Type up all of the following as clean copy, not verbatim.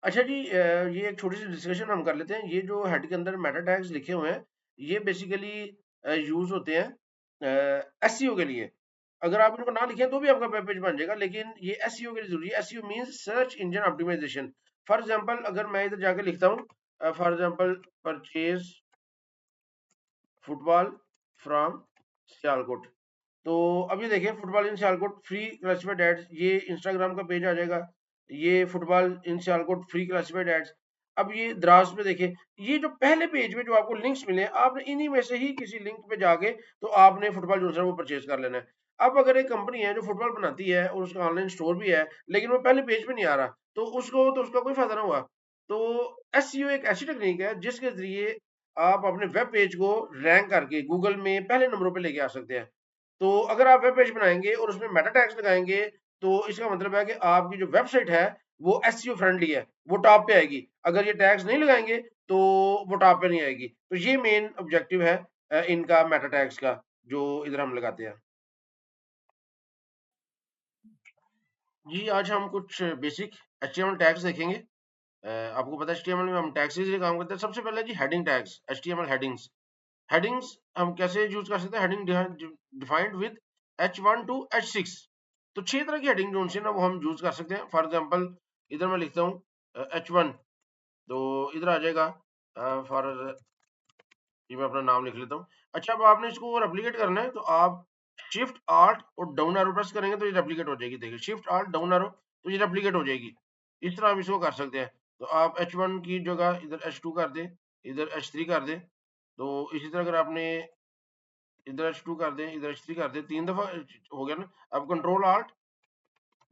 अच्छा जी, ये एक छोटी सी डिस्कशन हम कर लेते हैं। ये जो हेड के अंदर मेटा टैग्स लिखे हुए हैं, ये बेसिकली यूज होते हैं एसईओ के लिए। अगर आप इनको ना लिखें तो भी आपका वेब पेज बन जाएगा, लेकिन ये एसईओ के लिए जरूरी है। SEO means search engine optimisation. For example अगर मैं इधर जाकर लिखता हूँ, for example purchase football from Sialkot, तो अभी देखिए football in Sialkot free classified ads, ये इंस्टाग्राम का पेज आ जाएगा। ये football in Sialkot free classified ads. अब ये द्रास में देखिए, ये जो पहले पेज में जो आपको लिंक्स मिले, आपने इन्हीं में से ही किसी लिंक पे जाके तो आपने फुटबॉल जो है वो परचेज कर लेना है। अब अगर एक कंपनी है जो फुटबॉल बनाती है और उसका ऑनलाइन स्टोर भी है, लेकिन वो पहले पेज पे नहीं आ रहा, तो उसका कोई फायदा ना हुआ। तो एसईओ एक ऐसी टेक्निक है जिसके जरिए आप अपने वेब पेज को रैंक करके गूगल में पहले नंबरों पे लेके आ सकते हैं। तो अगर आप वेब पेज बनाएंगे और उसमें मेटा टैग्स लगाएंगे, तो इसका मतलब है कि आपकी जो वेबसाइट है वो एसईओ फ्रेंडली है, वो टॉप पे आएगी। अगर ये टैग्स नहीं लगाएंगे तो वो टॉप पे नहीं आएगी। तो ये मेन ऑब्जेक्टिव है इनका, मेटा टैग्स का, जो इधर हम लगाते हैं। जी, आज हम कुछ बेसिक एचटीएमएल टैग्स देखेंगे। आपको पता है एचटीएमएल में हम टैग्स के जरिए काम करते हैं। सबसे पहले जी heading tags, HTML headings. Headings हम कैसे यूज कर सकते हैं? Heading defined with H1 to H6। तो 6 तरह की हेडिंग जो है ना वो हम यूज कर सकते हैं। फॉर एग्जांपल इधर मैं लिखता हूँ H1, तो इधर आ जाएगा फॉर, ये मैं अपना नाम लिख लेता हूँ। अच्छा, अब आपने इसको रेप्लिकेट करना है, तो आप शिफ्ट आल्ट और डाउन एरो प्रेस करेंगे तो ये रेप्लिकेट हो जाएगी। देखिए शिफ्ट आल्ट डाउन एरो, तो ये रेप्लिकेट हो जाएगी। इस तरह आप इसको कर सकते हैं। तो आप H1 की जगह इधर H2 कर दें, इधर H3 कर दें। तो इसी तरह अगर आपने इधर H2 कर दें, इधर H3 कर दें, 3 दफा हो गया ना। अब कंट्रोल आल्ट,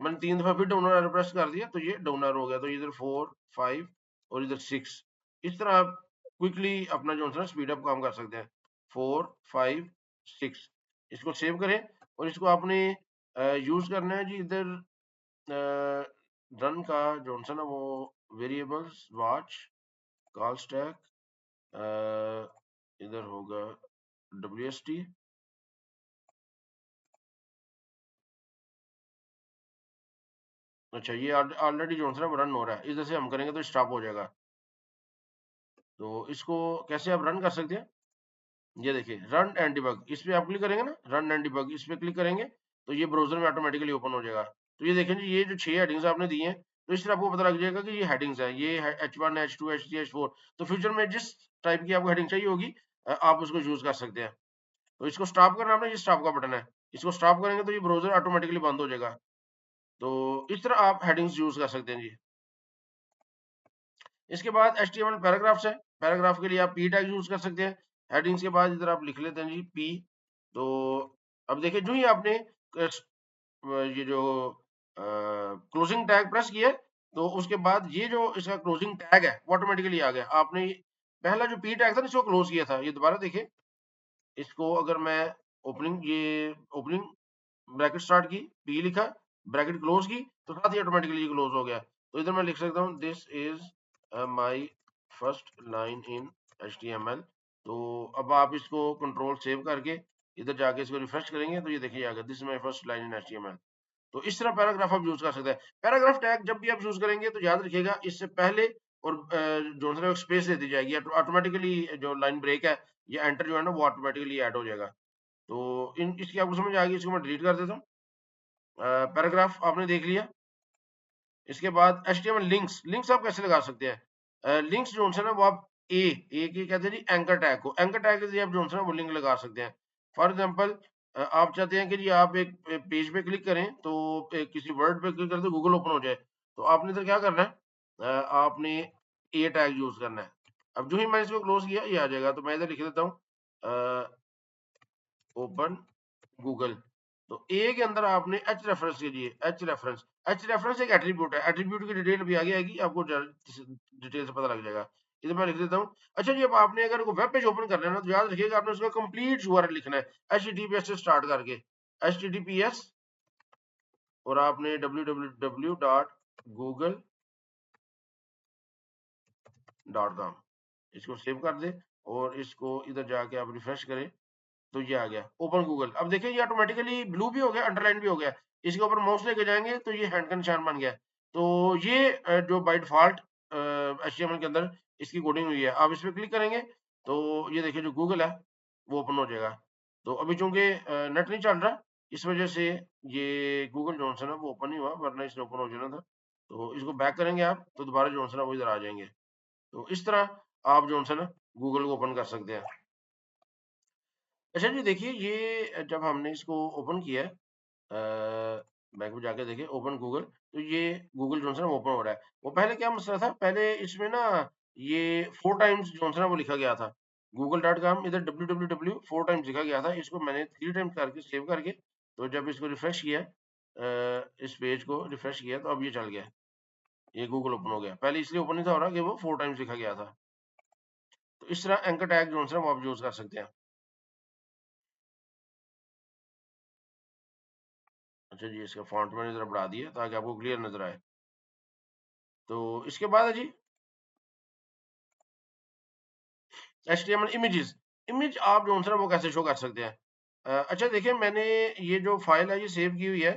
मैंने 3 दफा फिर डाउन एरो प्रेस कर दिया, तो ये डाउन एरो हो गया। तो इधर 4 5 और इधर 6। इस तरह आप क्विकली अपना जो है ना स्पीड अप काम कर सकते हैं। 4 5 6, इसको सेव करें और इसको आपने यूज करना है जी। इधर रन का जो है ना वो वेरिएबल्स वॉच कॉल स्टैक, इधर होगा WST। अच्छा, ये ऑलरेडी जो है ना वो रन हो रहा है, इधर से हम करेंगे तो स्टॉप हो जाएगा। तो इसको कैसे आप रन कर सकते हैं? ये देखिए रन एंड डिबग, इस पे आप क्लिक करेंगे ना, रन एंड डिबग इस पे क्लिक करेंगे तो ये ब्राउजर में ऑटोमेटिकली ओपन हो जाएगा। तो ये देखें जी, ये जो 6 हेडिंग्स आपने दी हैं, तो इससे आपको पता लग जाएगा कि ये हेडिंग्स है। ये H1 H2 H3 H4। तो फ्यूचर में जिस टाइप की आपको हेडिंग चाहिए होगी, आप उसको यूज कर सकते हैं। तो इसको स्टॉप करना आपने, ये स्टॉप का बटन है, इसको स्टॉप करेंगे तो ये ब्राउजर ऑटोमेटिकली बंद हो जाएगा। तो इस तरह आप हेडिंग्स यूज कर सकते हैं जी। इसके बाद HTML पैराग्राफ्स है। पैराग्राफ के लिए आप p टैग यूज कर सकते हैं। हेडिंग्स के बाद इधर आप लिख लेते हैं जी p। तो अब देखिए, जो ही आपने ये जो क्लोजिंग टैग प्रेस किया, तो उसके बाद ये जो इसका क्लोजिंग टैग है वो ऑटोमेटिकली आ गया। आपने पहला जो p टैग था इसको क्लोज किया था, ये दोबारा देखिए। इसको अगर मैं ओपनिंग ब्रैकेट स्टार्ट की, p लिखा, ब्रैकेट क्लोज की, तो साथ ही ऑटोमेटिकली क्लोज हो गया। तो इधर मैं लिख सकता हूँ this is my first line in HTML। तो अब आप इसको कंट्रोल सेव करके इधर जाके इसको रिफ्रेश करेंगे तो ये देखिए आ गया, this is my first line in HTML। तो इस तरह पैराग्राफ आप यूज कर सकते हैं। पैराग्राफ टैग जब भी आप यूज करेंगे तो याद रखिएगा, इससे पहले और जो है स्पेस दे दी जाएगी। ऑटोमेटिकली जो लाइन ब्रेक है या एंटर जो है ना वो ऑटोमेटिकली ऐड हो जाएगा। तो इन इसकी आपको समझ आ गई, इसको मैं डिलीट कर देता हूँ। पैराग्राफ आपने देख लिया। इसके बाद HTML लिंक्स, लिंक्स आप कैसे लगा सकते हैं? लिंक्स जो है ना वो आप ए के कहते हैं जी एंकर टैग को, एंकर टैग के जरिए आप जो है ना वो लिंक लगा सकते हैं। फॉर एग्जांपल आप चाहते हैं कि जी आप एक पेज पे क्लिक करें, तो किसी वर्ड पे क्लिक करें तो गूगल ओपन हो जाए, तो आपने इधर क्या करना है? आपने ए टैग यूज करना है। अब जो ही मैंने इसको क्लोज किया ये आ जाएगा। तो मैं इधर लिख देता हूँ ओपन गूगल। तो ए के अंदर आपने एच रेफरेंस कीजिए, एच रेफरेंस। एच रेफरेंस एक एट्रीब्यूट है, एट्रीब्यूट की डिटेल अभी आगे आएगी, आपको डिटेल से पता लग जाएगा। इधर मैं लिख देता हूँ। अच्छा जी, अब आपने अगर वेब पेज ओपन करना है ना, तो याद रखिएगा आपने उसका कंप्लीट URL लिखना है, HTTPS से स्टार्ट करके, HTTPS और आपने www.google.com, इसको सेव कर दे और इसको इधर जाके आप रिफ्रेश करें तो ये आ गया ओपन गूगल। अब देखिए ये ऑटोमेटिकली ब्लू भी हो गया, अंडरलाइन भी हो गया। इसके ऊपर माउस लेके जाएंगे तो ये हैंड का निशान बन गया। तो ये जो बाय डिफॉल्ट HTML के अंदर इसकी कोडिंग हुई है। आप इस पे क्लिक करेंगे तो ये देखिए जो गूगल है वो ओपन हो जाएगा। तो अभी चूंकि नेट नहीं चल रहा, इस वजह से ये गूगल जॉनसन है वो ओपन नहीं हुआ, वरना इसने ओपन हो जाना था। तो इसको बैक करेंगे आप तो दोबारा जॉनसन है वो इधर आ जाएंगे। तो इस तरह आप जॉनसन है गूगल को ओपन कर सकते हैं। अच्छा जी, देखिए ये जब हमने इसको ओपन किया है, बैक में जाके देखें ओपन गूगल, तो ये गूगल जॉनसन ओपन हो रहा है। वो पहले क्या मसला था, पहले इसमें ना ये 4 टाइम्स जॉनसन वो लिखा गया था। google.com इधर www 4 टाइम्स लिखा गया था। इसको मैंने 3 टाइम्स करके सेव करके, तो जब इसको रिफ्रेश किया, इस पेज को रिफ्रेश किया, तो अब ये चल गया, ये गूगल ओपन हो गया। पहले इसलिए ओपन नहीं था हो रहा कि वो 4 टाइम्स लिखा गया था। तो इस तरह एंकर टैग जॉनसन वो आप यूज कर सकते हैं। अच्छा जी, इसका फॉन्ट मैंने जरा बढ़ा दिया ताकि आपको क्लियर नजर आए। तो इसके बाद है जी HTML इमेजेस। इमेज आप जो है वो कैसे शो कर सकते हैं। अच्छा देखिए, मैंने ये जो फाइल है ये सेव की हुई है,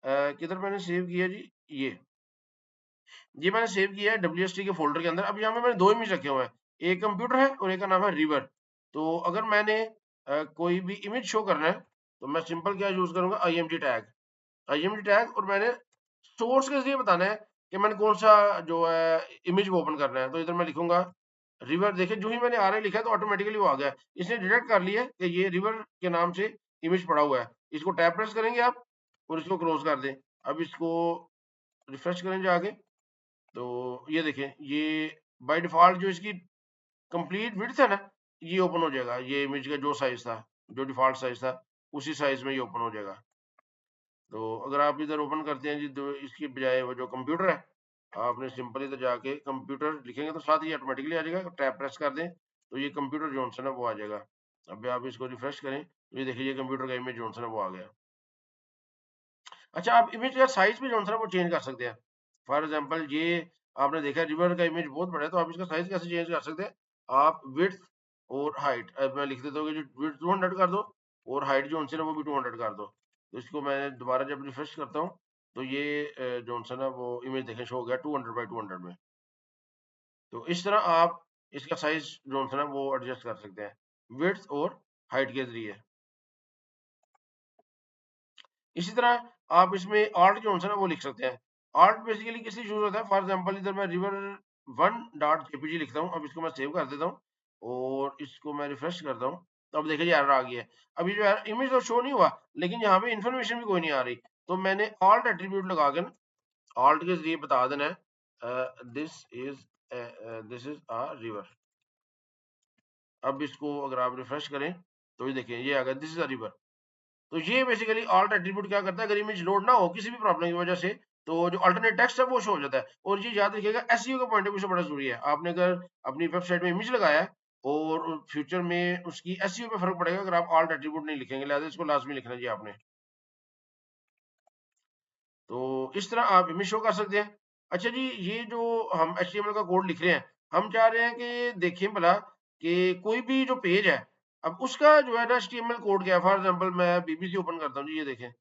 किधर मैंने सेव किया जी, ये मैंने सेव किया है WST के फोल्डर के अंदर। अब यहाँ पे मैंने 2 इमेज रखे हुए हैं, एक कंप्यूटर है और एक का नाम है रिवर। तो अगर मैंने कोई भी इमेज शो करना है तो मैं सिंपल क्या यूज करूंगा, IMG टैग, और मैंने सोर्स के जरिए बताना है कि मैंने कौन सा जो है इमेज वो ओपन करना है। तो इधर मैं लिखूंगा रिवर। देखिए जो ही मैंने RA लिखा है तो ऑटोमेटिकली वो आ गया, इसने डिटेक्ट कर लिया कि ये रिवर के नाम से इमेज पड़ा हुआ है। इसको टैब प्रेस करेंगे आप और इसको क्लोज कर दें। अब इसको रिफ्रेश करें जाके, तो ये देखें, ये बाय डिफॉल्ट जो इसकी कंप्लीट विड्थ है ना, ये ओपन हो जाएगा। ये इमेज का जो साइज था, जो डिफॉल्ट साइज था, उसी साइज में ये ओपन हो जाएगा। तो अगर आप इधर ओपन करते हैं जी, तो इसकी बजाय वो जो कंप्यूटर है, आपने सिंपल इधर जाके कंप्यूटर लिखेंगे तो साथ ही ऑटोमेटिकली आ जाएगा। टैब प्रेस कर दें तो ये कंप्यूटर जॉनसन है वो आ जाएगा। अभी आप इसको रिफ्रेश करें तो ये देखिए, ये कंप्यूटर का इमेज जॉनसन है वो आ गया। अच्छा, आप इमेज का साइज भी जॉनसन है वो चेंज कर सकते हैं। फॉर एग्जांपल ये आपने देखा रिवर का इमेज बहुत बड़ा है, तो आप इसका साइज कैसे चेंज कर सकते हैं। आप विड्थ और हाइट, अब मैं लिख देता हूँ कि जो विड्थ 200 कर दो और हाइट जॉनसन है वो भी 200 कर दो। तो इसको मैं दोबारा जब रिफ्रेश करता हूँ तो ये जॉनसन है वो इमेज देखें शो हो गया 200 बाई 200 में। तो इस तरह आप इसका साइज जॉनसन है वो एडजस्ट कर सकते हैं विड्थ और हाइट के जरिए। इसी तरह आप इसमें आर्ट जो है ना वो लिख सकते हैं। आर्ट बेसिकली किसी यूज होता है, फॉर एग्जांपल इधर मैं रिवर 1.jpg लिखता हूँ। अब इसको मैं सेव कर देता हूँ और इसको मैं रिफ्रेश करता हूँ, तो अब देखिए एरर आ गई है। अभी जो है इमेज तो शो नहीं हुआ, लेकिन यहाँ पे इन्फॉर्मेशन भी कोई नहीं आ रही। तो मैंने आल्ट एट्रीब्यूट लगा के आल्ट के जरिए बता देना है दिस इज अ रिवर। अब इसको अगर आप रिफ्रेश करें तो ये देखिए ये आ गया, दिस इज अ रिवर। तो ये बेसिकली ऑल्ट एट्रीब्यूट क्या करता है, अगर इमेज लोड ना हो किसी भी प्रॉब्लम की वजह से, तो जो अल्टरनेट टेक्स्ट है वो शो हो जाता है। और ये याद रखिएगा, एसईओ का पॉइंट ऑफ व्यू से बड़ा जरूरी है। आपने अगर अपनी वेबसाइट में इमेज लगाया है और फ्यूचर में उसकी एसईओ पे फर्क पड़ेगा अगर आप ऑल्ट एट्रीब्यूट नहीं लिखेंगे, लिहाजा इसको लाजमी लिखना चाहिए आपने। तो इस तरह आप इमेज शो कर सकते हैं। अच्छा जी, ये जो हम HTML का कोड लिख रहे हैं, हम चाह रहे हैं कि देखें भला कि कोई भी जो पेज है, अब उसका जो है ना HTML कोड क्या है। फॉर एग्जांपल मैं BBC ओपन करता हूँ जी, ये देखें,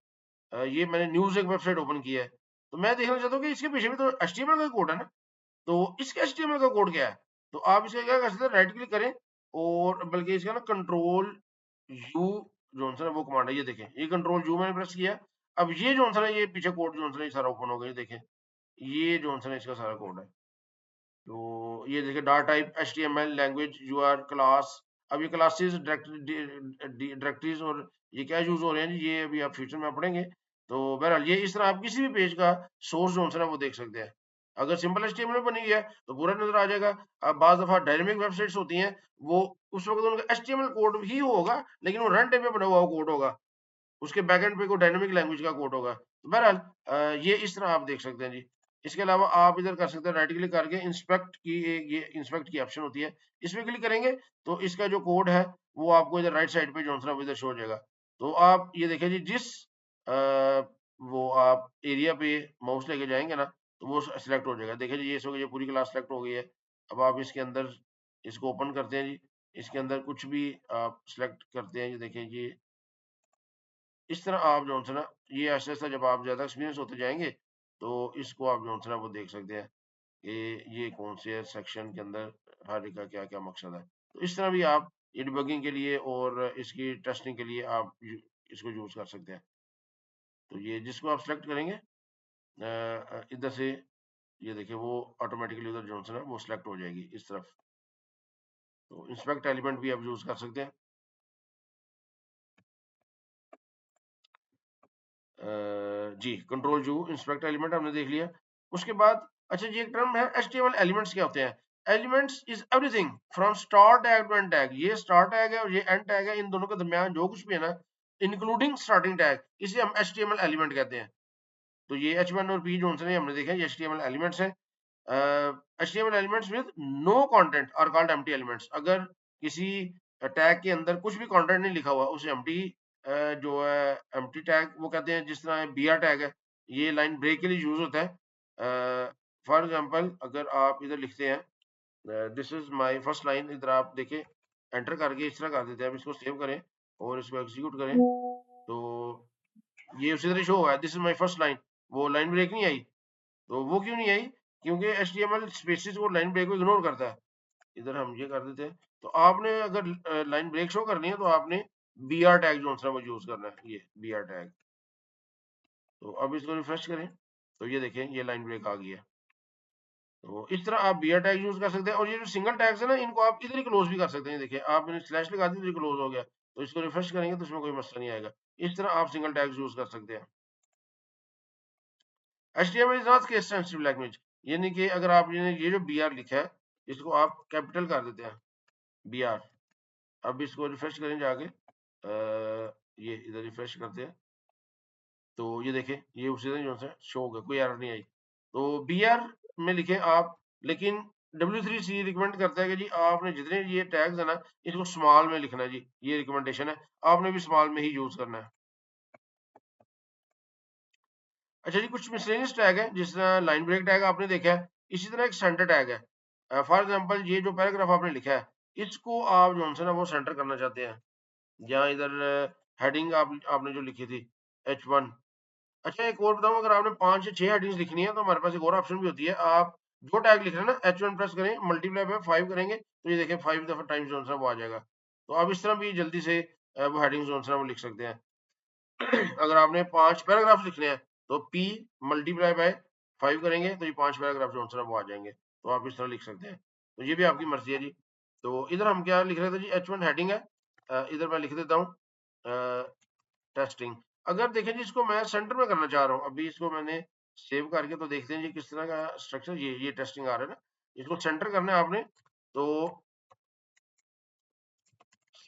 ये मैंने न्यूज़ एक वेबसाइट ओपन की है, तो मैं देखना चाहता हूँ कि इसके पीछे भी तो HTML का कोड है ना, तो इसके HTML का कोड क्या है। तो आप इसका क्या कर सकते हैं, राइट क्लिक करें और बल्कि इसका ना कंट्रोल यू जॉनसन है वो कमांड है, ये देखें, ये कंट्रोल यू मैंने प्रेस किया। अब ये जॉनसन है, ये पीछे कोड जॉनसन है, ये सारा ओपन हो गया, ये देखें, ये जॉनसन है इसका सारा कोड है। तो ये देखिए, data type HTML language your class. अब ये क्लासेस डायरेक्टरीज और ये क्या यूज हो रहे हैं जी, ये अभी आप फ्यूचर में पढ़ेंगे। तो बहरहाल ये इस तरह आप किसी भी पेज का सोर्स जो है वो देख सकते हैं। अगर सिंपल HTML में बनी हुई है तो पूरा नजर आ जाएगा। अब बाज दफा डायनेमिक वेबसाइट्स होती हैं, वो उस वक्त उनका HTML कोड ही होगा, लेकिन वो रन टाइम पे बना हुआ कोड होगा, उसके बैकएंड पे कोई डायनामिक लैंग्वेज का कोड होगा। तो बहरहाल ये इस तरह आप देख सकते हैं जी। इसके अलावा आप इधर कर सकते हैं, राइट क्लिक करके इंस्पेक्ट की, ये इंस्पेक्ट की ऑप्शन होती है, इसमें क्लिक करेंगे तो इसका जो कोड है वो आपको इधर राइट साइड पे जो है वो इधर शो हो जाएगा। तो आप ये देखिए जी, जिस वो आप एरिया पे माउस लेके जाएंगे ना तो वो सिलेक्ट हो जाएगा। देखिए जी, ये सो ये पूरी क्लास सिलेक्ट हो गई है। अब आप इसके अंदर इसको ओपन करते हैं जी, इसके अंदर कुछ भी आप सिलेक्ट करते हैं, ये देखिए जी, इस तरह आप जो है ना, ये ऐसा ऐसा जब आप ज़्यादा एक्सपीरियंस होते जाएंगे तो इसको आप जो है ना वो देख सकते हैं। कि ये कौन से सेक्शन के अंदर हर एक का क्या क्या मकसद है। तो इस तरह भी आप ये डिबगिंग के लिए और इसकी टेस्टिंग के लिए आप इसको यूज कर सकते हैं। तो ये जिसको आप सेलेक्ट करेंगे इधर से, ये देखिए वो ऑटोमेटिकली उधर जो है वो सिलेक्ट हो जाएगी इस तरफ। तो इंस्पेक्ट एलिमेंट भी आप यूज कर सकते हैं। जी, कंट्रोल यू इंस्पेक्ट एलिमेंट हमने देख लिया। उसके बाद अच्छा जी एक टर्म है एचटीएमएल एलिमेंट्स क्या होते हैं? Elements is everything from start tag to end tag. ये स्टार्ट टैग है और ये एंड टैग है, इन दोनों के दरमियान जो कुछ भी है ना, इंक्लूडिंग स्टार्टिंग टैग, इसे हम एचटीएमएल एलिमेंट कहते हैं। तो ये H1 और P जो से हमने देखा ये HTML एलिमेंट्स हैं। HTML elements with no content are called empty elements. अगर किसी टैग के अंदर कुछ भी कंटेंट नहीं लिखा हुआ उसे एम्प्टी जो है एम्प्टी टैग वो कहते हैं। जिस तरह BR टैग है, ये लाइन ब्रेक के लिए यूज होता है। फॉर एग्जांपल अगर आप इधर लिखते हैं this is my first line, इधर आप देखें एंटर करके इस तरह कर देते हैं। अब इसको सेव करें और इसको एग्जीक्यूट करें तो ये उसी तरह शो हुआ है this is my first line. वो लाइन ब्रेक नहीं आई। तो वो क्यों नहीं आई? क्योंकि HTML स्पेसिस वो लाइन ब्रेक को इग्नोर करता है। इधर हम ये कर देते हैं। तो आपने अगर लाइन ब्रेक शो करनी है तो आपने BR टैग जो है वो यूज करना है, ये BR टैग। तो अब इसको रिफ्रेश करें तो ये देखें ये लाइन ब्रेक आ गई है। तो इस तरह आप BR टैग यूज कर सकते हैं। और ये जो सिंगल टैग्स है ना, इनको आप इधर ही क्लोज भी कर सकते हैं। देखिए आपने स्लैश लगा दी तो क्लोज हो गया। तो इसको रिफ्रेश करेंगे तो इसमें कोई मसला नहीं आएगा। इस तरह आप सिंगल टैग्स यूज कर सकते हैं। HTML is not case sensitive language, यानी कि अगर आपने ये जो BR लिखा है इसको आप कैपिटल कर देते हैं BR। अब इसको रिफ्रेश करें जाके ये इधर रिफ्रेश करते हैं तो ये देखें ये उसी तरह जो है शो होगा, कोई एरर नहीं आई। तो BR में लिखे आप, लेकिन W3C रिकमेंड करता है कि जी आपने जितने ये टैग्स है ना इसको स्मॉल में लिखना है। जी ये रिकमेंडेशन है, आपने भी स्मॉल में ही यूज करना है। अच्छा जी कुछ मिसलेनियस टैग है, जिस तरह लाइन ब्रेक टैग आपने देखा है, इसी तरह एक सेंटर टैग है। फॉर एग्जांपल ये जो पैराग्राफ आपने लिखा है इसको आप जो है ना वो सेंटर करना चाहते हैं। या इधर हेडिंग आपने जो लिखी थी H1। अच्छा एक और बताऊं, अगर आपने 5 या 6 हेडिंग्स लिखनी है तो हमारे पास एक और ऑप्शन भी होती है। आप जो टैग लिख रहे हैं ना H1 प्रेस करें, मल्टीप्लाई बाय 5 करेंगे तो ये देखें 5 दफा टाइम्स जो है वो आ जाएगा। तो आप इस तरह भी जल्दी से वो हेडिंग्स जो है वो लिख सकते हैं। अगर आपने 5 पैराग्राफ लिखने हैं तो P मल्टीप्लाई बाय 5 करेंगे तो ये 5 पैराग्राफ जो है वो आ जाएंगे। तो आप इस तरह लिख सकते हैं। तो ये भी आपकी मर्जी है जी। तो इधर हम क्या लिख रहे थे जी, H1 हेडिंग है। इधर मैं लिख देता हूँ टेस्टिंग। अगर देखें जी इसको मैं सेंटर में करना चाह रहा हूँ, अभी इसको मैंने सेव करके तो देखते हैं जी किस तरह का स्ट्रक्चर, ये टेस्टिंग आ रहा है ना। इसको सेंटर करना है आपने तो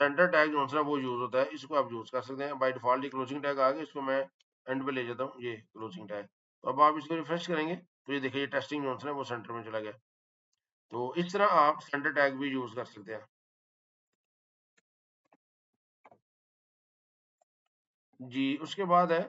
सेंटर टैग जो है वो यूज होता है, इसको आप यूज कर सकते हैं। बाय डिफॉल्ट ये क्लोजिंग टैग आ गया, इसको मैं एंड पे ले जाता हूँ, ये क्लोजिंग टैग। तो अब आप इसको रिफ्रेश करेंगे तो ये देखिए ये टेस्टिंग जो है वो सेंटर में चला गया। तो इस तरह आप सेंटर टैग भी यूज कर सकते हैं। जी उसके बाद है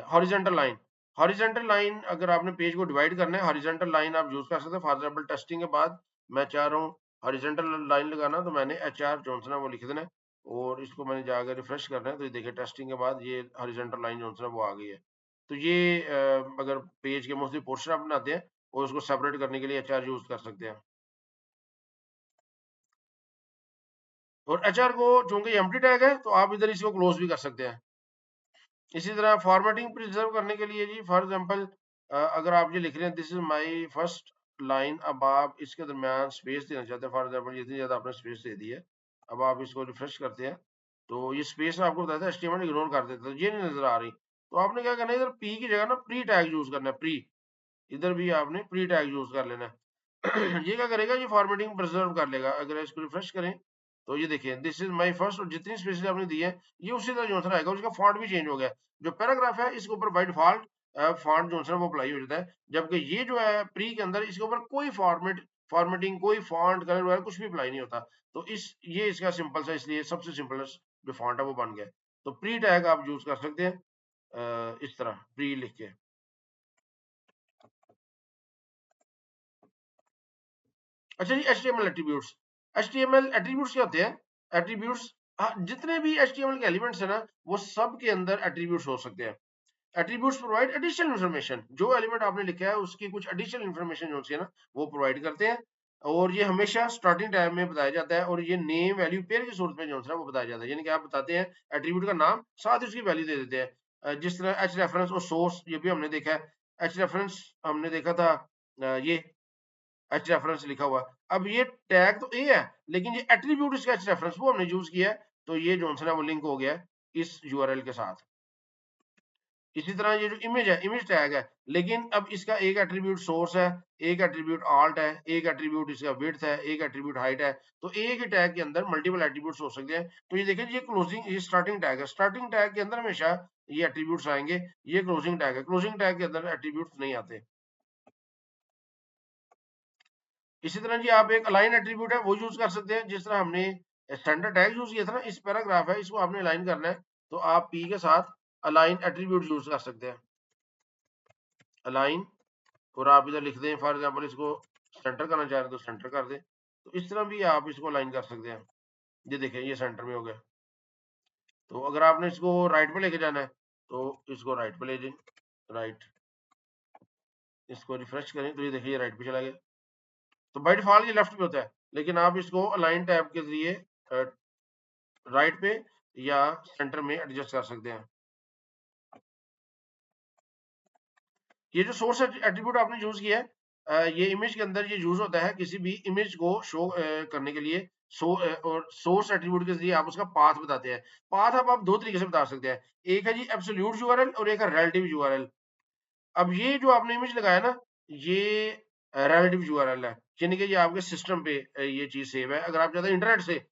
हॉरिजॉन्टल लाइन। हॉरिजॉन्टल लाइन अगर आपने पेज को डिवाइड करना है, हॉरिजॉन्टल लाइन आप यूज कर सकते हैं। फॉर एग्जांपल टेस्टिंग के बाद मैं चाह रहा हूँ हॉरिजॉन्टल लाइन लगाना, तो मैंने HR जॉनसन है वो लिख देना है और इसको मैंने जाकर रिफ्रेश करना है तो ये देखिए टेस्टिंग के बाद ये हॉरिजॉन्टल लाइन जॉनसन है वो आ गई है। तो ये अगर पेज के मोस्टली पोर्शन आप बनाते हैं और उसको सेपरेट करने के लिए HR यूज कर सकते हैं। और HR को चूंकि एम्प्टी टैग है तो आप इधर इसको क्लोज भी कर सकते हैं। इसी तरह फॉर्मेटिंग प्रिजर्व करने के लिए जी फॉर एग्जांपल अगर आप ये लिख रहे हैं this is my first line, अब आप इसके दरमियान स्पेस देना चाहते हैं। फॉर एग्जांपल जितनी ज्यादा आपने स्पेस दे दी है, अब आप इसको रिफ्रेश करते हैं तो ये स्पेस आपको बताता है HTML इग्नोर कर देता है, ये नहीं नजर आ रही। तो आपने क्या करना है, इधर P की जगह ना प्री टैग यूज करना है। प्री, इधर भी आपने प्री टैग यूज कर लेना है। ये क्या करेगा, ये फॉर्मेटिंग प्रिजर्व कर लेगा। अगर इसको रिफ्रेश करें तो ये देखिए दिस इज माय फर्स्ट, और जितनी स्पेसेस आपने दी है ये उसी तरह जो आएगा। उसका फॉन्ट भी चेंज हो गया। जो पैराग्राफ है इसके ऊपर बाय डिफॉल्ट फॉन्ट जो है वो अप्लाई हो जाता है, जबकि ये जो है प्री के अंदर इसके ऊपर कोई फॉर्मेटिंग कोई फॉन्ट कलर वगैरह कुछ भी अप्लाई नहीं होता। तो ये इसका सिंपल सा, इसलिए सबसे सिंपल जो फॉन्ट है वो बन गया। तो प्री टैग आप यूज कर सकते हैं इस तरह प्री लिख के। अच्छा जी HTML एट्रीब्यूट्स। HTML एट्रीब्यूट्स क्या होते हैं? एट्रीब्यूट्स, हाँ, जितने भी HTML के एलिमेंट्स है ना वो सब के अंदर एट्रीब्यूट्स हो सकते हैं। एट्रीब्यूट्स प्रोवाइड एडिशनल इन्फॉर्मेशन, जो एलिमेंट आपने लिखा है उसकी कुछ एडिशनल इन्फॉर्मेशन जो है ना वो प्रोवाइड करते हैं, और ये हमेशा स्टार्टिंग टाइम में बताया जाता है, और ये नेम वैल्यू पेयर की सूरत में जो है वो बताया जाता है, यानी कि आप बताते हैं एट्रीब्यूट का नाम, साथ ही उसकी वैल्यू दे देते हैं। जिस तरह एच रेफरेंस और सोर्स, ये भी हमने देखा है। एच रेफरेंस हमने देखा था, ये एच रेफरेंस लिखा हुआ। अब ये टैग तो ए है, लेकिन ये एट्रीब्यूट इसका एच रेफरेंस वो हमने यूज किया है, तो ये जो है वो लिंक हो गया है इस यूआरएल के साथ। इसी तरह ये जो इमेज है, इमेज टैग है, लेकिन अब इसका एक एट्रीब्यूट सोर्स है, एक एट्रीब्यूट आल्ट है, एक एट्रीब्यूट इसका विड्थ है, एक एट्रीब्यूट हाइट है, तो एक ही टैग के अंदर मल्टीपल एट्रीब्यूट्स हो सकते हैं। तो ये देखिए, ये क्लोजिंग, ये स्टार्टिंग टैग है, स्टार्टिंग टैग के अंदर हमेशा ये एट्रीब्यूट्स आएंगे, ये क्लोजिंग टैग है, क्लोजिंग टैग के अंदर एट्रीब्यूट्स नहीं आते। इसी तरह जी आप एक अलाइन एट्रीब्यूट है वो यूज कर सकते हैं, जिस तरह हमने स्टैंडर्ड टैग यूज किया था ना, इस पैराग्राफ है, इसको आपने अलाइन करना है, तो आप पी के साथ अलाइन एट्रीब्यूट यूज कर सकते हैं, अलाइन, और आप इधर लिख दें फॉर एग्जांपल इसको सेंटर करना चाह रहे हैं तो सेंटर कर दें, तो इस तरह भी आप इसको अलाइन कर सकते हैं। ये देखें, ये सेंटर में हो गया। तो अगर आपने इसको राइट पे लेके जाना है तो इसको राइट पे ले जाए, राइट, इसको रिफ्रेश करें तो ये देखिए, ये राइट पे चला गया। तो बाय डिफॉल्ट ये लेफ्ट पे होता है, लेकिन आप इसको अलाइन टैब के जरिए राइट पे या सेंटर में एडजस्ट कर सकते हैं। ये जो सोर्स एट्रीब्यूट आपने यूज किया है, ये इमेज के अंदर ये यूज होता है किसी भी इमेज को शो करने के लिए। और सोर्स एट्रीब्यूट के जरिए आप उसका पाथ बताते हैं। पाथ आप दो तरीके से बता सकते हैं, एक है जी एब्सोल्यूट यूआरएल और एक है रिलेटिव यूआरएल। अब ये जो आपने इमेज लगाया ना, ये रिलेटिव यूआरएल है, यानी कि ये आपके सिस्टम पे ये चीज सेव है। अगर आप चाहते हैं इंटरनेट से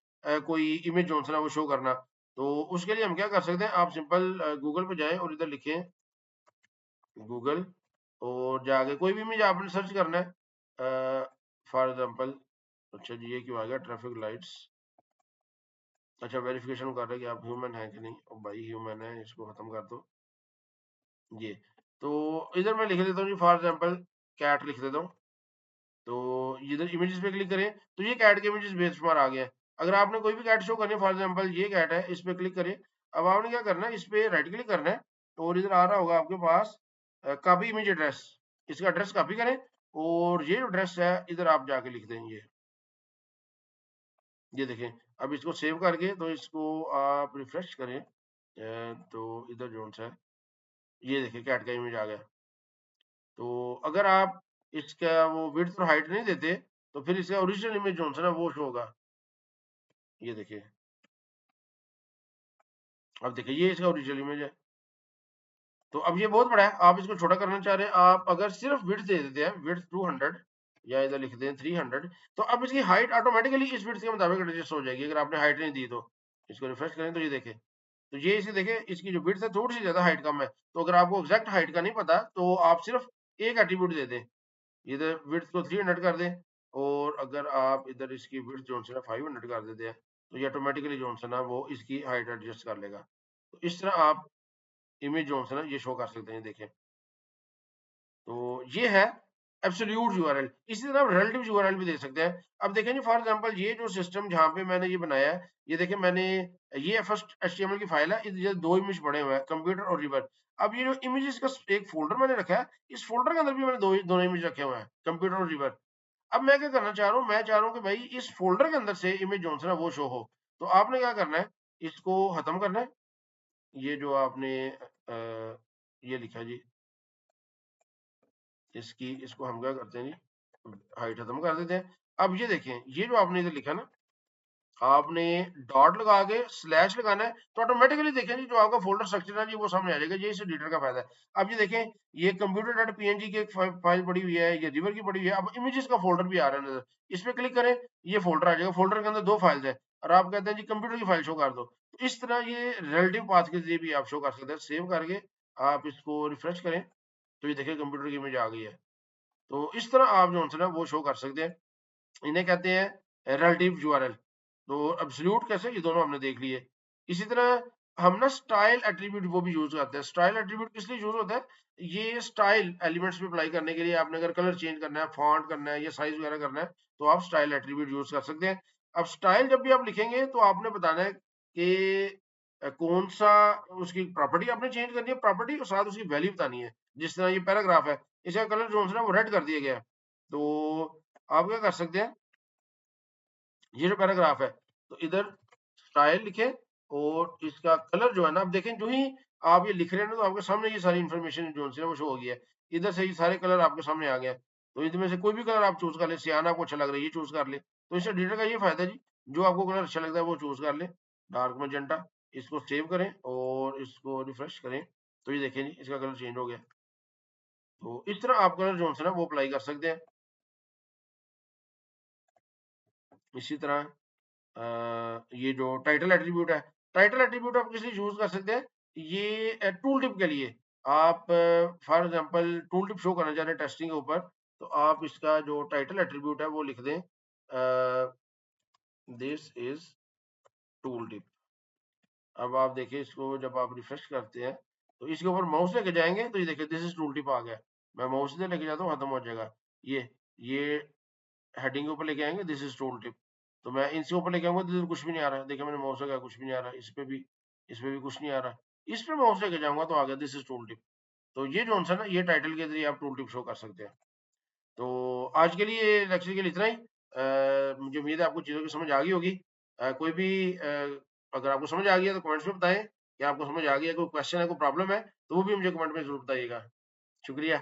कोई इमेज जो है ना वो शो करना, तो उसके लिए हम क्या कर सकते हैं, आप सिंपल गूगल पे जाएं और इधर लिखें गूगल, और जाके कोई भी इमेज आपने सर्च करना है, फॉर एग्जांपल, अच्छा जी ये क्यों आ गया, ट्रैफिक लाइट्स, अच्छा वेरिफिकेशन कर रहा है कि आप ह्यूमन है कि नहीं, ओ भाई ह्यूमन है, इसको खत्म कर दो। ये तो इधर मैं लिख देता हूँ जी, फॉर एग्जांपल कैट लिख देता हूँ, तो इधर इमेजेस पे क्लिक करें तो ये कैट के इमेजेस बेशुमार आ गए हैं। अगर आपने कोई भी कैट शो करनी है, फॉर एग्जांपल ये कैट है, इस पे क्लिक करें। अब आपने क्या करना है, इस पे राइट क्लिक करना है, और इधर आ रहा होगा आपके पास कॉपी इमेज एड्रेस, इसका एड्रेस कॉपी करें, और ये जो एड्रेस है इधर आप जाके लिख दें, ये देखें। अब इसको सेव करके तो इसको आप रिफ्रेश करें, तो इधर जो है ये देखिए कैट का इमेज आ गया। तो अगर आप इसका वो विड्थ और हाइट नहीं देते तो फिर इसका ओरिजिनल इमेज जो है ना वो शो होगा, ये देखिए। अब देखिए, ये इसका ओरिजिनल इमेज है। तो अब ये बहुत बड़ा है, आप इसको छोटा करना चाह रहे हैं, आप अगर सिर्फ विड्थ दे देते हैं, विड्थ 200 या इधर लिखते हैं 300, तो अब इसकी हाइट ऑटोमेटिकली इस विड्थ के मुताबिक एडजस्ट हो जाएगी, अगर आपने हाइट नहीं दी तो। इसको रिफ्रेश करें तो ये देखें, तो ये इसे देखें, इसकी जो विड्थ है थोड़ी सी ज्यादा, हाइट कम है। तो अगर आपको एग्जैक्ट हाइट का नहीं पता तो आप सिर्फ एक एट्रीब्यूट दे दें, इधर विड्थ को 300 कर दें, और अगर आप इधर इसकी विड्थ जो है ना 500 कर देते हैं, तो ये ऑटोमेटिकली जो है ना वो इसकी हाइट एडजस्ट कर लेगा। तो इस तरह आप इमेज जो है ना ये शो कर सकते हैं, देखें। तो ये है एब्सोल्यूट यूआरएल। इसी तरह आप रिलेटिव यूआरएल भी दे सकते हैं। अब देखें जी, फॉर एग्जांपल ये जो सिस्टम जहां पे मैंने ये बनाया है, ये देखें मैंने, ये फर्स्ट एचटीएमएल की फाइल है, ये दो इमेज पड़े हुए हैं, कंप्यूटर और रिवर। अब ये जो इमेजेस का एक फोल्डर मैंने रखा है, इस फोल्डर के अंदर भी मैंने दोनों इमेज रखे हुए हैं, कंप्यूटर और रिवर। अब मैं क्या करना चाह रहा हूँ, मैं चाह रहा हूँ कि भाई इस फोल्डर के अंदर से इमेज जो है ना वो शो हो। तो आपने क्या करना है, इसको खत्म करना है, ये जो आपने ये लिखा जी, इसको हम क्या करते हैं जी, हाइट खत्म कर देते हैं। अब ये देखें, ये जो आपने इधर लिखा ना, आपने डॉट लगा के स्लैश लगाना है, तो ऑटोमेटिकली देखें जी जो आपका फोल्डर स्ट्रक्चर है जी वो सामने आ जाएगा। ये इस एडिटर का फायदा है। अब ये देखें, ये कंप्यूटर डॉट पीएनजी की एक फाइल पड़ी हुई है, ये रिवर की पड़ी हुई है, अब इमेजेस का फोल्डर भी आ रहा है नजर। इस पे क्लिक करें, ये फोल्डर आ जाएगा, फोल्डर के अंदर दो फाइल्स है, और आप कहते हैं जी कंप्यूटर की फाइल शो कर दो। तो इस तरह ये रिलेटिव पाथ के जरिए भी आप शो कर सकते हैं। सेव करके आप इसको रिफ्रेश करें तो ये देखिए कंप्यूटर की इमेज आ गई है। तो इस तरह आप जो है ना वो शो कर सकते हैं, इन्हें कहते हैं रिलेटिव यूआरएल। तो एब्सोल्यूट कैसे, ये दोनों हमने देख लिए। इसी तरह हम ना स्टाइल एट्रीब्यूट वो भी यूज करते हैं। स्टाइल एट्रीब्यूट किस लिए यूज होता है, ये स्टाइल एलिमेंट्स पे अप्लाई करने के लिए, आपने अगर कलर चेंज करना है, फॉन्ट करना है या साइज वगैरह करना है, तो आप स्टाइल एट्रीब्यूट यूज कर सकते हैं। अब स्टाइल जब भी आप लिखेंगे तो आपने बताना है कि कौन सा उसकी प्रॉपर्टी आपने चेंज करनी है, प्रॉपर्टी और साथ उसकी वैल्यू बतानी है। जिस तरह ये पैराग्राफ है, इसका कलर जो है ना वो रेड कर दिया गया है। तो आप क्या कर सकते हैं, ये जो पैराग्राफ है तो इधर स्टाइल लिखें और इसका कलर जो है ना, आप देखें जो ही आप ये लिख रहे हैं ना तो आपके सामने ये सारी इन्फॉर्मेशन जो है वो शो हो गई है। इधर से ये सारे कलर आपके सामने आ गए हैं। तो इनमें से कोई भी कलर आप चूज कर ले, सियान आपको अच्छा लग रहा है ये चूज कर ले। तो इससे एडिटर का ये फायदा है जी, जो आपको कलर अच्छा लगता है वो चूज कर ले। डार्क मैजेंटा, इसको सेव करें और इसको रिफ्रेश करें तो ये देखें जी इसका कलर चेंज हो गया। तो इस तरह आप कलर जो है ना वो अप्लाई कर सकते हैं। इसी तरह ये जो टाइटल एट्रीब्यूट है, टाइटल एट्रीब्यूट आप किस लिए यूज कर सकते हैं, ये टूल टिप के लिए। आप for example tool tip show करना चाह रहे हैं टेस्टिंग के ऊपर, तो आप इसका जो टाइटल एट्रीब्यूट है वो लिख दें, दिस इज टूल टिप। अब आप देखिए इसको जब आप रिफ्रेश करते हैं तो इसके ऊपर माउस लेके जाएंगे तो ये देखिए दिस इज टूल टिप आ गया। मैं माउस से लेके जाता हूँ खत्म हो जाएगा। ये हेडिंग के ऊपर लेके आएंगे दिस इज टूल टिप, तो मैं इनसे ऊपर लेके आऊंगा तो कुछ भी नहीं आ रहा है। देखिए मैंने माउस लगाया कुछ भी नहीं आ रहा है, इस पे भी कुछ नहीं आ रहा। इस पे माउस लेके जाऊंगा तो आ गया दिस इज टूल टिप। तो ये जो है ना ये टाइटल के जरिए आप टूल टिप शो कर सकते हैं। तो आज के लिए लेक्चर के लिए इतना ही। मुझे उम्मीद है आपको चीज़ों की समझ आ गई होगी। कोई भी अगर आपको समझ आ गया तो कमेंट्स में बताएं कि आपको समझ आ गया, कोई क्वेश्चन है कोई प्रॉब्लम है तो वो भी मुझे कमेंट में जरूर बताइएगा। शुक्रिया।